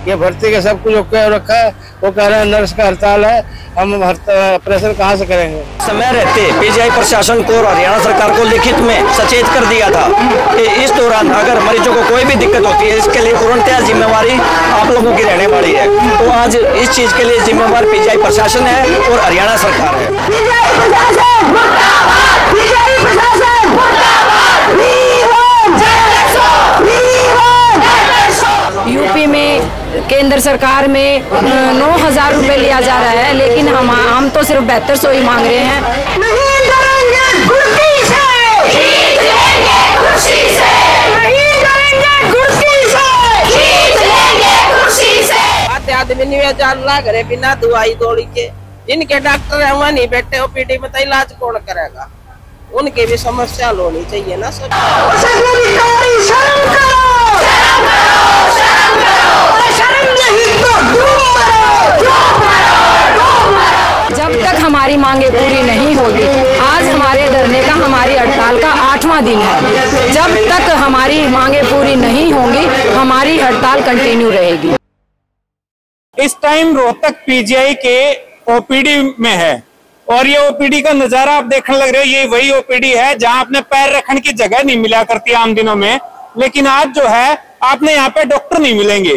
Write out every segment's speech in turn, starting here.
ये भर्ती का सब कुछ ओके रखा है। वो कह रहे हैं नर्स का हड़ताल है, हम ऑपरेशन कहाँ से करेंगे। समय रहते पीजीआई प्रशासन को और हरियाणा सरकार को लिखित में सचेत कर दिया था कि इस दौरान अगर मरीजों को कोई भी दिक्कत होती है इसके लिए पूर्णतः जिम्मेवारी आप लोगों की रहने वाली है। तो आज इस चीज के लिए जिम्मेवार पीजीआई प्रशासन है और हरियाणा सरकार है। यूपी में केंद्र सरकार में 9,000 रुपए लिया जा रहा है, लेकिन हम तो सिर्फ 7200 ही मांग रहे हैं। नहीं डरेंगे घुड़की से, जीत लेंगे खुशी से। नहीं डरेंगे घुड़की से, जीत लेंगे खुशी से। आदमी निवेदन ला करे बिना दवाई दौड़ी के, जिनके डॉक्टर है वहाँ नहीं बैठे ओपीडी में, तो इलाज कौन करेगा। उनकी भी समस्या हल होनी चाहिए ना सब। जब तक हमारी मांगे पूरी नहीं होगी, आज हमारे धरने का, हमारी हड़ताल का 8वां दिन है। जब तक हमारी मांगे पूरी नहीं होंगी, हमारी हड़ताल कंटिन्यू रहेगी। इस टाइम रोहतक पीजीआई के ओपीडी में है और ये ओपीडी का नजारा आप देखने लग रहे हो। ये वही ओपीडी है जहां अपने पैर रखने की जगह नहीं मिला करती आम दिनों में, लेकिन आज जो है आपने यहाँ पे डॉक्टर नहीं मिलेंगे,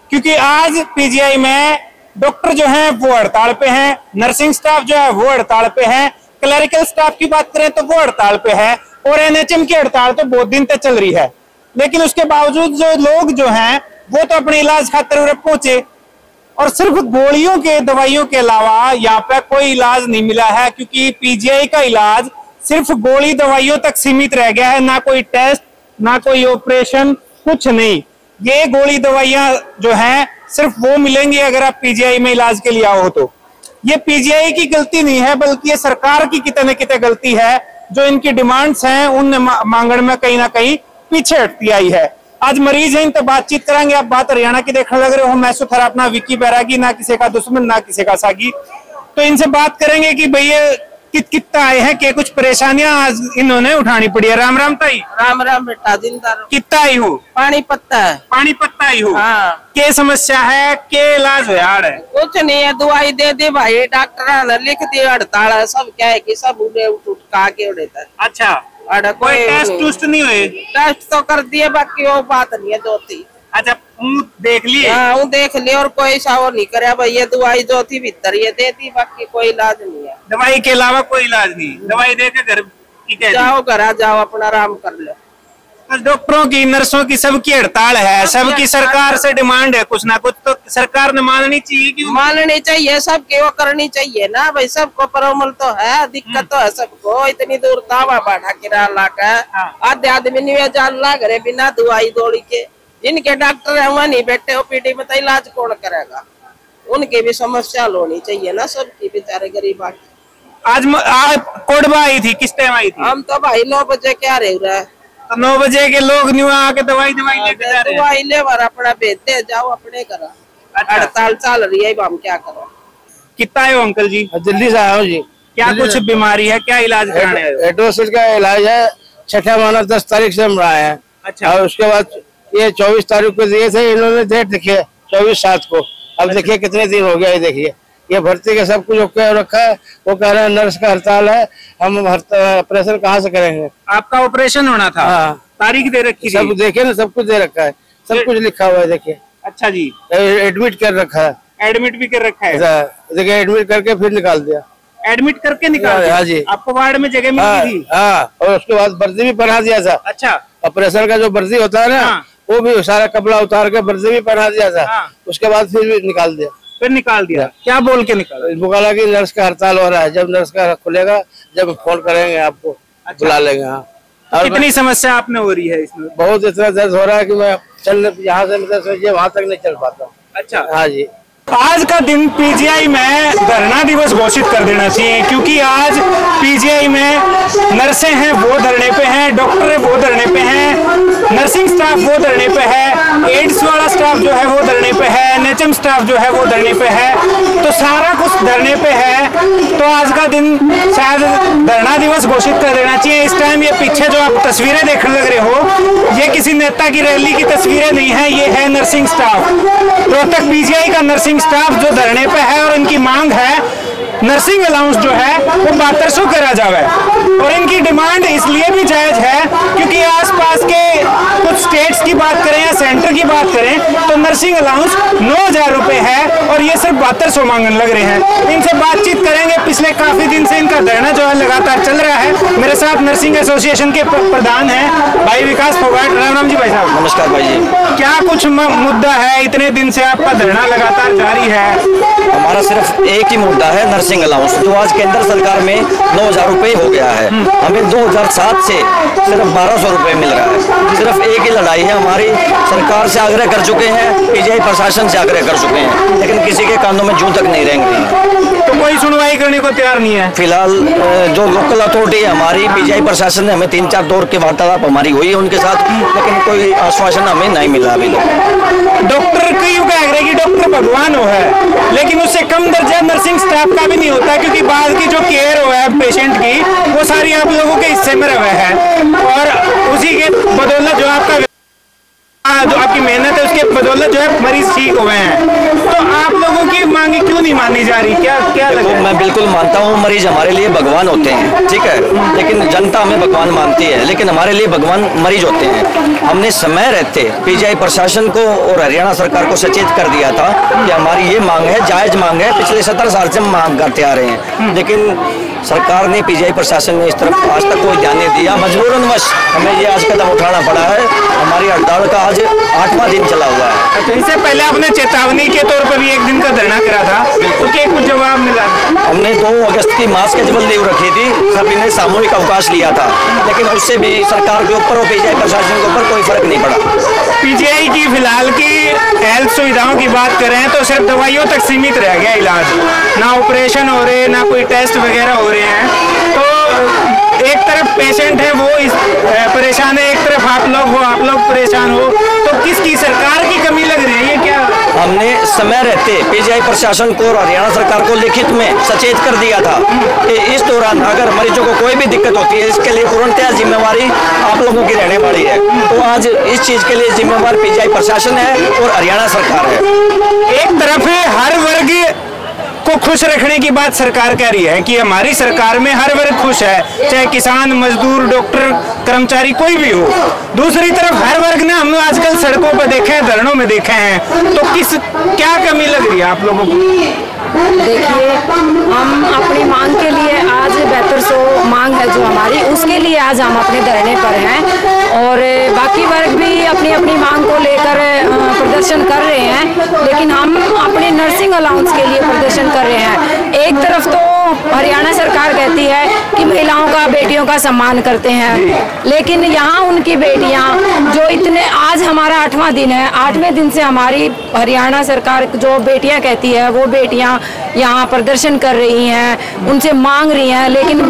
क्योंकि आज पीजीआई में डॉक्टर जो हैं वो हड़ताल पे हैं, नर्सिंग स्टाफ जो है वो हड़ताल पे है, क्लरिकल स्टाफ की बात करें तो वो हड़ताल पे है, और एनएचएम की हड़ताल तो बहुत दिन तक चल रही है। लेकिन उसके बावजूद जो लोग जो हैं वो तो अपने इलाज खातिर पहुंचे, और सिर्फ गोलियों के दवाइयों के अलावा यहाँ पे कोई इलाज नहीं मिला है, क्योंकि पीजीआई का इलाज सिर्फ गोली दवाइयों तक सीमित रह गया है। ना कोई टेस्ट, ना कोई ऑपरेशन, कुछ नहीं। ये गोली दवाइयां जो हैं सिर्फ वो मिलेंगी अगर आप पीजीआई में इलाज के लिए आओ। तो ये पीजीआई की गलती नहीं है, बल्कि ये सरकार की कितने न कितने गलती है, जो इनकी डिमांड्स हैं उन मांगण में कहीं ना कहीं पीछे हटती आई है। आज मरीज है, इनसे बातचीत करेंगे। आप बात हरियाणा की देखने लग रहे हो। मैं सुथरा अपना विक्की बैरागी, ना किसी का दुश्मन ना किसी का सागी। तो इनसे बात करेंगे कि भैया कितना आए हैं, क्या कुछ परेशानियां आज इन्होंने उठानी पड़ी है। राम राम ताई। राम राम बेटा, जिंदा रहो। कितना आई हो? पानी पत्ता है। पानी पत्ता आई हो? हाँ। क्या समस्या है, क्या इलाज है? कुछ नहीं है, दवाई दे दी भाई, डॉक्टर ने लिख दी। हड़ताल है, सब क्या है कि सब उड़े उठ के उड़ेता है। अच्छा, कोई टेस्ट नहीं हुए? टेस्ट तो कर दिए, बाकी वो बात नहीं है जो थी। अच्छा, देख लिए? हाँ, वो देख लिए, और कोई सावर नहीं करे भाई। ये दवाई जो थी भीतर ये दे दी, बाकी कोई इलाज नहीं है। दवाई के अलावा कोई इलाज नहीं? दवाई देकर घर जाओ, घर जाओ, अपना आराम कर लो। डॉक्टरों की, नर्सों की, सबकी हड़ताल है, सबकी सरकार से डिमांड है कुछ ना कुछ तो सरकार ने माननी चाहिए। क्यों माननी चाहिए? सबकी वो करनी चाहिए ना भाई। सबको प्रॉब्लम तो है, दिक्कत तो है सबको। इतनी दूर तावा बाढ़ा किरा लाका आधे आदमी निवेदन ला करे बिना दवाई दौड़ी के, जिनके डॉक्टर है वहाँ नहीं बैठे ओपीडी में, तो इलाज कौन करेगा। उनकी भी समस्या हल होनी चाहिए ना सबकी, बेचारे गरीब। आज कोडबा आई थी, किस टाइम आई थी? हम तो भाई 9 बजे क्या रह है, तो 9 बजे के लोग न्यू आके दवाई लेके जा रहे हैं। दवाई ले बार अपना भेज दे, जाओ अपने घर। हड़ताल चल रही है, हम क्या करें। कितना है अंकल जी? दिल्ली से आया हूँ जी। क्या कुछ बीमारी है, क्या इलाज कराने हैं? एड्रोसिस का इलाज है। 6ठा महीना 10 तारीख से हम रहा है। अच्छा। और उसके बाद ये 24 तारीख को दिए थे इन्होंने, डेट देखिए 24/7 को। अब देखिए कितने दिन हो गया। ये देखिए, ये भर्ती का सब कुछ ओके रखा है। वो कह रहे हैं नर्स का हड़ताल है, हम ऑपरेशन कहाँ से करेंगे। आपका ऑपरेशन होना था? हाँ। तारीख दे रखी? सब देखे ना, सब कुछ दे रखा है, सब कुछ लिखा हुआ है। देखिए। अच्छा जी। एडमिट कर रखा है। एडमिट भी कर रखा है? देखिए, एडमिट करके फिर निकाल दिया। एडमिट करके निकाल दिया? हाँ जी। आपको वार्ड में जगह मिली थी? हाँ, और उसके बाद वर्दी भी पहना दिया था। अच्छा। ऑपरेशन का जो वर्दी होता है ना, वो भी सारा कपड़ा उतार के वर्दी भी पहना दिया था। उसके बाद फिर भी निकाल दिया। फिर निकाल दिया? क्या बोल के निकाला? बोला कि नर्स का हड़ताल हो रहा है, जब नर्स का खुलेगा जब फोन करेंगे आपको। अच्छा। बुला लेंगे। हाँ। और कितनी समस्या आपने हो रही है इसमें? बहुत, इतना दर्द हो रहा है कि मैं यहाँ से मतलब सोचिए वहाँ तक नहीं चल पाता हूँ। अच्छा। हाँ जी। आज का दिन पीजीआई में धरना दिवस घोषित कर देना चाहिए, क्योंकि आज पीजीआई में नर्सें हैं वो धरने पे हैं, डॉक्टर है वो धरने पे हैं, नर्सिंग स्टाफ वो धरने पे है, एड्स वाला स्टाफ जो है वो धरने पे है, एनएचएम स्टाफ जो है वो धरने पे है। तो सारा कुछ धरने पे है। तो आज का दिन शायद धरना दिवस घोषित कर देना चाहिए। इस टाइम ये पीछे जो आप तस्वीरें देखने लग रहे हो, ये किसी नेता की रैली की तस्वीरें नहीं है, ये है नर्सिंग स्टाफ, रोहतक पीजीआई का नर्सिंग स्टाफ जो धरने पे है और इनकी मांग है नर्सिंग अलाउंस जो है वो 7200 करा जावे। और इनकी डिमांड इसलिए भी जायज है क्योंकि आसपास के कुछ स्टेट्स की बात करें या सेंटर की बात करें तो नर्सिंग अलाउंस 9000 रुपए है और ये सिर्फ 7200 मांगने लग रहे हैं। इनसे बातचीत करेंगे। पिछले काफी दिन से इनका धरना जो है लगातार चल रहा है। मेरे साथ नर्सिंग एसोसिएशन के प्रधान है भाई विकास फोगाट। राम जी भाई साहब। नमस्कार भाई जी। क्या कुछ मुद्दा है, इतने दिन से आपका धरना लगातार जारी है? हमारा सिर्फ एक ही मुद्दा है, नर्सिंग अलाउंस, जो आज केंद्र सरकार में 9000 रुपए हो गया है। हमें 2007 से सिर्फ 1200 रुपए मिल रहा है। सिर्फ एक ही लड़ाई है हमारी, सरकार से आग्रह कर चुके हैं, पीजीआई प्रशासन से आग्रह कर चुके हैं, लेकिन किसी के कानों में जूं तक नहीं रेंग रही है। तो कोई सुनवाई करने को तैयार नहीं है। फिलहाल जो लोकल अथॉरिटी है हमारी, पीजीआई प्रशासन ने हमें 3-4 दौर की वार्तालाप हमारी हुई है उनके साथ, लेकिन कोई आश्वासन हमें नहीं मिला अभी तक। डॉक्टर कई कह रहे कि डॉक्टर भगवान हो है, लेकिन उससे कम दर्जा नर्सिंग स्टाफ का भी नहीं होता, क्योंकि बाद की जो केयर हो है पेशेंट की वो सारी आप लोगों के हिस्से में रहा है और उसी के बदौलत जो आपकी मेहनत है उसके बदौलत जो है मरीज ठीक हुए हैं। तो आप लोगों की मांगे क्यों नहीं मानी जा रही? क्या लगा? मैं बिल्कुल मानता हूँ मरीज हमारे लिए भगवान होते हैं, ठीक है, लेकिन जनता हमें भगवान मानती है, लेकिन हमारे लिए भगवान मरीज होते हैं। हमने समय रहते पीजीआई प्रशासन को और हरियाणा सरकार को सचेत कर दिया था कि हमारी ये मांग है, जायज मांग है, पिछले 17 साल से हम मांग करते आ रहे हैं, लेकिन सरकार ने, पीजीआई प्रशासन ने इस तरफ आज तक कोई ध्यान नहीं दिया। मजबूरनवश हमें ये आज कदम उठाना पड़ा है। हमारी हड़ताल का आज 8वां दिन चला हुआ है। तो इससे पहले आपने चेतावनी के तौर पर भी एक दिन का धरना करा था, तो क्या कुछ जवाब मिला? हमने 2 अगस्त की मास कैजुअल लीव रखी थी, सभी ने सामूहिक अवकाश लिया था, लेकिन उससे भी सरकार के ऊपर और पीजीआई प्रशासन के ऊपर कोई फर्क नहीं पड़ा। पीजीआई की फिलहाल की हेल्थ सुविधाओं की बात करें तो सिर्फ दवाइयों तक सीमित रह गया इलाज, ना ऑपरेशन हो रहे, ना कोई टेस्ट वगैरह हो रहे हैं। तो एक तरफ पेशेंट है वो परेशान है, एक तरफ आप लोग परेशान हो, तो किसकी सरकार की कमी लग रही है? ये क्या? हमने समय रहते पीजीआई प्रशासन को और हरियाणा सरकार को लिखित में सचेत कर दिया था कि इस दौरान अगर मरीजों को कोई भी दिक्कत होती है, इसके लिए पूर्णतः जिम्मेवारी आप लोगों की रहने वाली है। तो आज इस चीज के लिए जिम्मेवार पीजीआई प्रशासन है और हरियाणा सरकार है। एक तरफ हर वर्ग को खुश रखने की बात सरकार कह रही है कि हमारी सरकार में हर वर्ग खुश है, चाहे किसान, मजदूर, डॉक्टर, कर्मचारी कोई भी हो। दूसरी तरफ हर वर्ग ने हम आजकल सड़कों पर देखे हैं, धरनों में देखे हैं, तो क्या कमी लग रही है आप लोगों को? देखिए, हम अपनी मांग के लिए आज 7200 मांग है जो हमारी, उसके लिए आज हम अपने धरने पर हैं और बाकी वर्ग भी अपनी अपनी मांग को लेकर प्रदर्शन कर रहे हैं, लेकिन हम अपने नर्सिंग अलाउंस के लिए प्रदर्शन कर रहे हैं। एक तरफ तो हरियाणा सरकार कहती है कि महिलाओं का, बेटियों का सम्मान करते हैं, लेकिन यहाँ उनकी बेटियाँ जो इतने, आज हमारा 8वां दिन है, 8वें दिन से हमारी हरियाणा सरकार जो बेटियाँ कहती है वो बेटियाँ यहाँ प्रदर्शन कर रही हैं, उनसे मांग रही हैं, लेकिन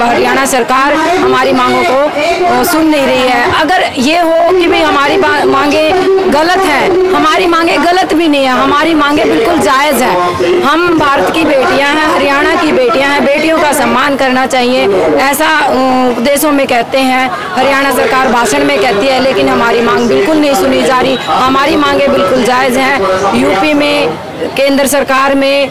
हरियाणा सरकार हमारी मांगों को सुन नहीं रही है। अगर ये हो कि भाई हमारी मांगे गलत हैं, हमारी मांगे गलत भी नहीं है, हमारी मांगे बिल्कुल जायज़ हैं। हम भारत की बेटियां हैं, हरियाणा की बेटियां हैं, बेटियों का सम्मान करना चाहिए, ऐसा उपदेशों में कहते हैं, हरियाणा सरकार भाषण में कहती है, लेकिन हमारी मांग बिल्कुल नहीं सुनी जा रही। हमारी मांगे बिल्कुल जायज़ हैं। यूपी में केंद्र सरकार में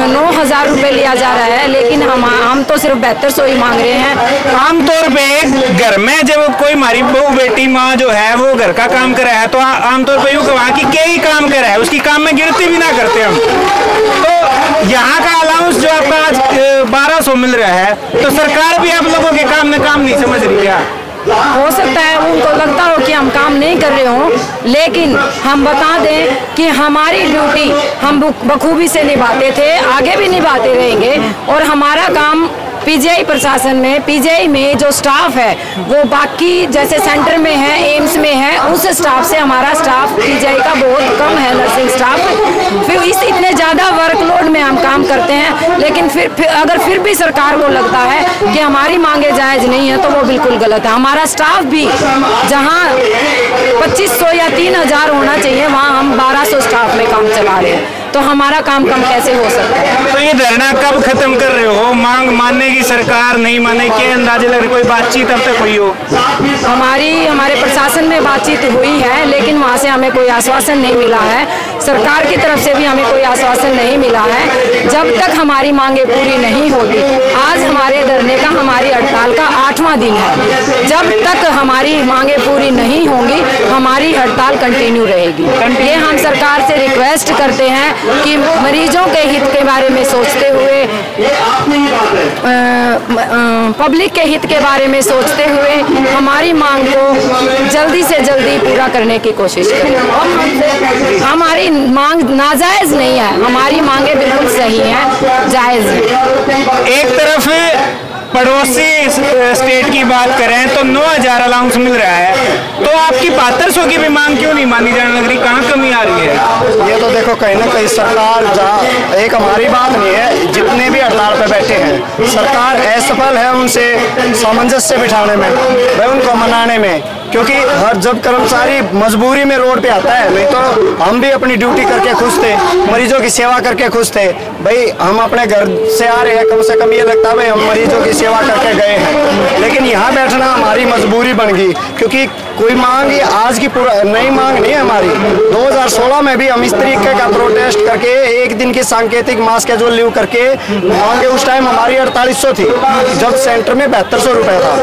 9000 रुपए लिया जा रहा है, लेकिन हम तो सिर्फ 7200 ही मांग रहे हैं। आमतौर पे घर में जब कोई हमारी बहू, बेटी, माँ जो है वो घर का काम कर रहा है तो आमतौर पे यूँ कहा कि क्या ही काम कर रहा है, उसकी काम में गिनती भी ना करते हम। तो यहाँ का अलाउंस जो आपका आज 1200 मिल रहा है, तो सरकार भी आप लोगों के काम में काम नहीं समझ रही क्या? हो सकता है उनको लगता हो कि हम काम नहीं कर रहे हों, लेकिन हम बता दें कि हमारी ड्यूटी हम बखूबी से निभाते थे, आगे भी निभाते रहेंगे और हमारा काम पीजीआई प्रशासन में, पीजीआई में जो स्टाफ है वो बाकी जैसे सेंटर में है, एम्स में है, उस स्टाफ से हमारा स्टाफ पीजीआई का बहुत कम है, नर्सिंग स्टाफ। फिर इस इतने ज़्यादा वर्कलोड में हम काम करते हैं, लेकिन फिर अगर फिर भी सरकार को लगता है कि हमारी मांगे जायज़ नहीं है तो वो बिल्कुल गलत है। हमारा स्टाफ भी जहाँ 2500 या 3000 होना चाहिए, वहाँ हम 1200 स्टाफ में काम चला रहे हैं। तो तो हमारा काम कम कैसे हो सकता है। तो ये धरना कब खत्म कर रहे हो? मांग मानने की सरकार नहीं माने के अंदाजे लग रहे, कोई बातचीत अब तक हुई हो? हमारे प्रशासन में बातचीत हुई है, लेकिन वहाँ से हमें कोई आश्वासन नहीं मिला है। सरकार की तरफ से भी हमें कोई आश्वासन नहीं मिला है। जब तक हमारी मांगे पूरी नहीं होगी, आज हमारे धरने का, हमारी हड़ताल का 8वां दिन है। जब तक हमारी मांगे पूरी नहीं होंगी, हमारी हड़ताल कंटिन्यू रहेगी। ये हम सरकार से रिक्वेस्ट करते हैं कि मरीजों के हित के बारे में सोचते हुए, पब्लिक के हित के बारे में सोचते हुए हमारी मांग को जल्दी से जल्दी पूरा करने की कोशिश करें। हमारी मांग नाजायज नहीं है, हमारी मांगे बिल्कुल सही हैं, जायज है। एक तरफ पड़ोसी स्टेट की बात करें तो 9,000 अलाउंस मिल रहा है, तो आपकी 7200 की भी मांग क्यों नहीं मानी जाने लग रही? कहाँ कमी आ रही है? ये तो देखो कहीं ना कहीं सरकार एक हमारी बात नहीं है, जितने भी हड़ताल पे बैठे हैं सरकार असफल है उनसे सामंजस्य बिठाने में, भाई उनको मनाने में, क्योंकि हर जब कर्मचारी मजबूरी में रोड पे आता है, नहीं तो हम भी अपनी ड्यूटी करके खुश थे, मरीजों की सेवा करके खुश थे। भाई हम अपने घर से आ रहे हैं, कम से कम ये लगता है भाई हम मरीजों की सेवा करके गए हैं, लेकिन यहाँ बैठना हमारी मजबूरी बन गई, क्योंकि कोई मांग आज की नई मांग नहीं है हमारी। 2016 में भी हम इस तरीके का प्रोटेस्ट करके एक दिन की सांकेतिक मास कैजुअल लीव करके मांगे, उस टाइम हमारी 4800 थी, जब सेंटर में 7200 रुपए था,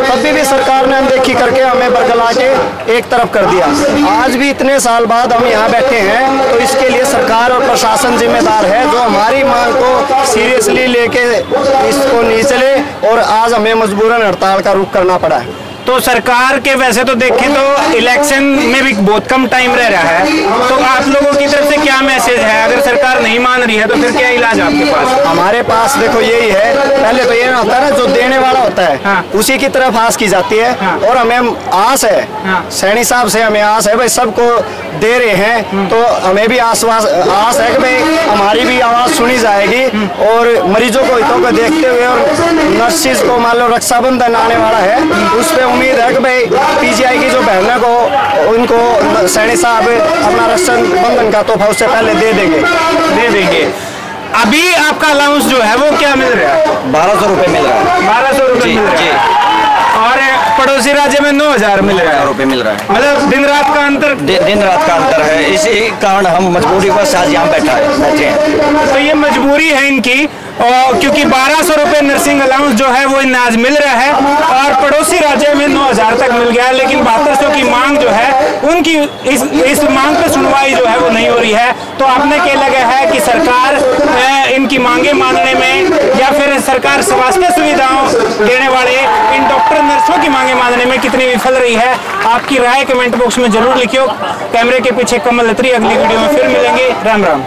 तब भी सरकार ने अनदेखी करके हमें बरगला के एक तरफ कर दिया। आज भी इतने साल बाद हम यहाँ बैठे हैं, तो इसके लिए सरकार और प्रशासन जिम्मेदार है, जो हमारी मांग को सीरियसली लेके इसको नहीं चले, और आज हमें मजबूरन हड़ताल का रुख करना पड़ा है। तो सरकार के वैसे तो देखें तो इलेक्शन में भी बहुत कम टाइम रह रहा है, तो आप लोगों की तरफ से क्या मैसेज है? अगर सरकार नहीं मान रही है तो फिर क्या इलाज आपके पास? हमारे पास देखो यही है, पहले तो ये होता है ना, जो देने वाला होता है हाँ। उसी की तरफ आस की जाती है, हाँ। और हमें आस है, हाँ। सैनी साहब से हमें आस है, भाई सबको दे रहे हैं, तो हमें भी आस है कि भाई हमारी भी आवाज सुनी जाएगी, और मरीजों को हितों को देखते हुए, और नर्सिस को मान लो रक्षाबंधन आने वाला है, उस पर उम्मीद है कि भाई पीजीआई की जो बहनों को उनको सैनी साहब अपना रक्षाबंधन का तोहफा उससे पहले दे देंगे। अभी आपका अलाउंस जो है वो क्या मिल रहा है? 1200 रुपये मिल रहा है। 1200 रुपये मिल रहा है, और पड़ोसी राज्य में 9,000 मिल रहा है। रुपये मिल रहा है, मतलब दिन रात का अंतर। दिन रात का अंतर है, इसी कारण हम मजबूरी पर आज यहाँ बैठे हैं। तो ये मजबूरी है इनकी, और क्योंकि 1200 रुपये नर्सिंग अलाउंस जो है वो इन्हें आज मिल रहा है, और पड़ोसी राज्य में 9,000 तक मिल गया, लेकिन 7200 की मांग जो है उनकी इस मांग पर सुनवाई जो है वो नहीं हो रही है। तो आपने क्या लगा है कि सरकार इनकी मांगे मानने में, या फिर सरकार स्वास्थ्य सुविधाओं देने वाले इन डॉक्टर नर्सों की मांगे मानने में कितनी विफल रही है? आपकी राय कमेंट बॉक्स में जरूर लिखियो। कैमरे के पीछे कमल अत्री, अगली वीडियो में फिर मिलेंगे। राम राम।